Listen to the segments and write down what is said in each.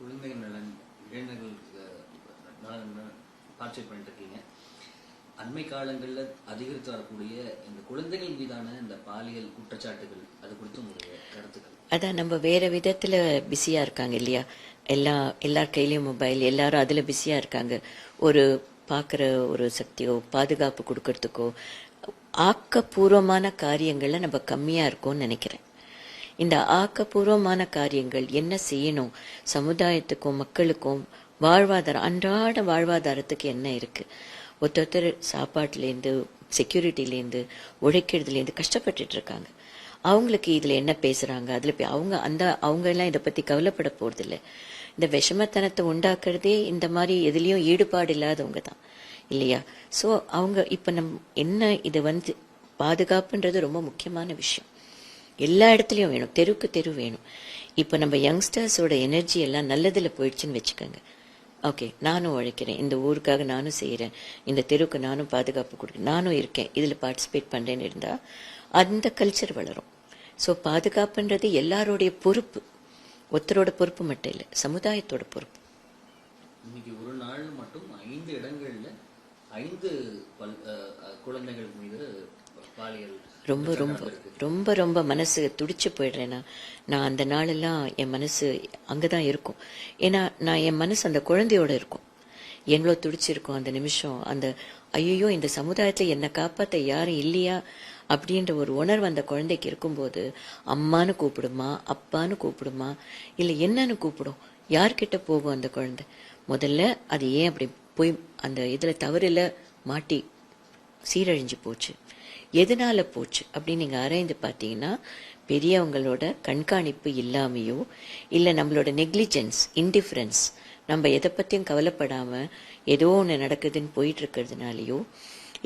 குழந்தைகள் நலன் இளைஞர்கள் நலன் பார்ச்சை பண்ணிட்டு இருக்கீங்க. அண்மை காலங்களில் அதிகரித்து வரக்கூடிய இந்த குழந்தைகள் மீதான இந்த பாலியல் குற்றச்சாட்டுகள் அது குறித்து உங்களுடைய கருத்துக்கள்? அதான் நம்ம வேற விதத்துல பிஸியா இருக்காங்க இல்லையா, எல்லார் கையிலயும் மொபைல், எல்லாரும் அதுல பிஸியா இருக்காங்க. ஒரு பாக்குற ஒரு சக்தியோ பாதுகாப்பு கொடுக்கறதுக்கோ ஆக்கப்பூர்வமான காரியங்கள்ல நம்ம கம்மியா இருக்கோம்னு நினைக்கிறேன். இந்த ஆக்கப்பூர்வமான காரியங்கள் என்ன செய்யணும், சமுதாயத்துக்கும் மக்களுக்கும் வாழ்வாதாரம், அன்றாட வாழ்வாதாரத்துக்கு என்ன இருக்கு, ஒருத்தர் சாப்பாட்டுலேருந்து செக்யூரிட்டிலேருந்து உழைக்கிறதுலேருந்து கஷ்டப்பட்டுட்டு இருக்காங்க. அவங்களுக்கு இதுல என்ன பேசுறாங்க, அதுல அவங்க எல்லாம் இதை பத்தி கவலைப்பட போறது இல்லை. இந்த விஷமத்தனத்தை உண்டாக்குறதே இந்த மாதிரி எதுலயும் ஈடுபாடு இல்லாதவங்க தான் இல்லையா. ஸோ அவங்க இப்ப இதை பாதுகாப்புன்றது ரொம்ப முக்கியமான விஷயம். எல்லா இடத்துலயும் வேணும், தெருவுக்கு தெரு வேணும். இப்ப நம்ம யங்ஸ்டர்ஸோட எனர்ஜி எல்லாம் நல்லதுல போயிடுச்சுன்னு வச்சுக்கோங்க. ஓகே, நானும் உழைக்கிறேன், இந்த ஊருக்காக நானும் செய்யறேன், இந்த தெருவுக்கு நானும் பாதுகாப்பு கொடுக்குறேன், நானும் இருக்கேன், இதுல பார்ட்டிசிபேட் பண்றேன்னு இருந்தா அந்த கல்ச்சர் வளரும். ஸோ பாதுகாப்புன்றது எல்லாரோடைய பொறுப்பு, ஒருத்தரோட பொறுப்பு மட்டும் இல்லை, சமுதாயத்தோட பொறுப்பு. இன்னைக்கு ஒரு நாள் மட்டும் 5 இடங்கள்ல 5 குழந்தைகள் மீது பாலியல் ரொம்ப ரொம்ப ரொம்ப ரொம்ப மனசு துடிச்சு போயிடுறேன்னா, நான் அந்த நாளெல்லாம் என் மனசு அங்கதான் இருக்கும். ஏன்னா நான் என் மனசு அந்த குழந்தையோட இருக்கும். எவ்வளோ துடிச்சிருக்கும் அந்த நிமிஷம். அந்த ஐயோ இந்த சமுதாயத்துல என்னை காப்பாத்த யாரும் இல்லையா அப்படின்ற ஒரு உணர்வு அந்த குழந்தைக்கு இருக்கும்போது, அம்மானு கூப்பிடுமா, அப்பான்னு கூப்பிடுமா, இல்லை என்னன்னு கூப்பிடும், யார்கிட்ட போகும் அந்த குழந்தை? முதல்ல அது ஏன் அப்படி போய் அந்த இதுல தவறுல மாட்டி சீரழிஞ்சு போச்சு, எதனால போச்சு அப்படின்னு நீங்க ஆராய்ந்து பார்த்தீங்கன்னா, பெரியவங்களோட கண்காணிப்பு இல்லாமையோ, இல்ல நம்மளோட நெக்லிஜென்ஸ், இன்டிஃபரன்ஸ், நம்ம எதை பத்தியும் கவலைப்படாம ஏதோ ஒன்று நடக்குதுன்னு போயிட்டு இருக்கிறதுனாலயோ,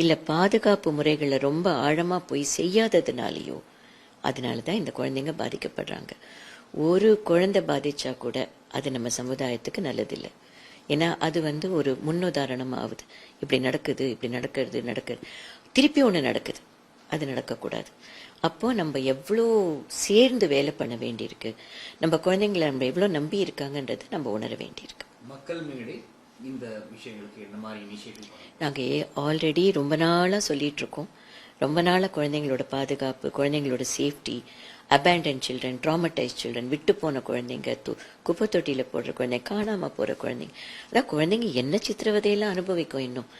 இல்ல பாதுகாப்பு முறைகளை ரொம்ப ஆழமா போய் செய்யாததுனாலயோ, அதனாலதான் இந்த குழந்தைங்க பாதிக்கப்படுறாங்க. ஒரு குழந்தை பாதிச்சா கூட அது நம்ம சமுதாயத்துக்கு நல்லதில்லை. ஏன்னா அது ஒரு முன்னுதாரணமா ஆகுது. இப்படி நடக்குது, திருப்பி ஒண்ணு நடக்குது, அது நடக்கக்கூடாது. அப்போ நம்ம எவ்வளோ சேர்ந்து வேலை பண்ண வேண்டியிருக்கு, நம்ம குழந்தைங்களை நம்ம எவ்வளவு நம்பி இருக்காங்கன்றது நம்ம உணர வேண்டியிருக்கு. மக்கள் மேடை இந்த விஷயங்களுக்கு என்ன மாதிரி இனிஷியேட்டிவ் நாங்க ஆல்ரெடி ரொம்ப நாளா சொல்லிட்டு இருக்கோம். ரொம்ப நாளா குழந்தைங்களோட பாதுகாப்பு, குழந்தைங்களோட safety, abandon children, traumatised children, விட்டு போன குழந்தைங்க, குப்பை தொட்டியில போடுற குழந்தைங்க, காணாம போற குழந்தைங்க, அதான் குழந்தைங்க என்ன சித்திரவதையெல்லாம் அனுபவிக்கும். இன்னும்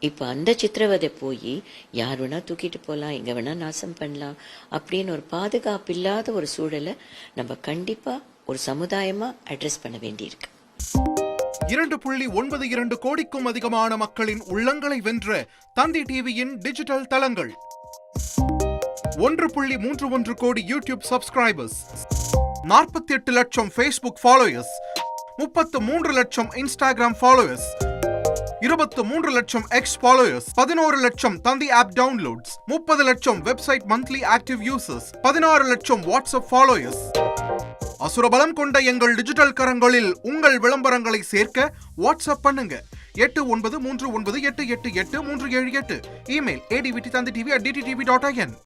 இப்ப அந்த சித்திரவதை போய் யார் வேணா தூக்கிட்டு போலாம், எங்க வேணா நாசம் பண்ணலாம் அப்படின்னு ஒரு பாதுகாப்பு இல்லாத ஒரு சூழலை நம்ம கண்டிப்பா ஒரு சமுதாயமா அட்ரஸ் பண்ண வேண்டியிருக்கு. 2.92 கோடிக்கும் அதிகமான மக்களின் உள்ளங்களை வென்ற தந்தி டிவியின் டிஜிட்டல் தளங்கள், 1.31 கோடி யூடியூப் சப்ஸ்கிரைபர்ஸ், 48 லட்சம் Facebook ஃபாலோயர்ஸ், 33 லட்சம் இன்ஸ்டாகிராம் ஃபாலோயர்ஸ், 23 லட்சம் எக்ஸ் ஃபாலோயர்ஸ், 11 லட்சம் தந்தி ஆப் டவுன்லோட்ஸ், 30 லட்சம் வெப்சைட் மந்த்லி ஆக்டிவ் யூசர்ஸ், 16 லட்சம் வாட்ஸ்அப் ஃபாலோயர்ஸ். அசுரபலம் கொண்ட எங்கள் டிஜிட்டல் கரங்களில் உங்கள் விளம்பரங்களை சேர்க்க வாட்ஸ்அப் பண்ணுங்க 8939888378. Email advttanditv@dttv.in.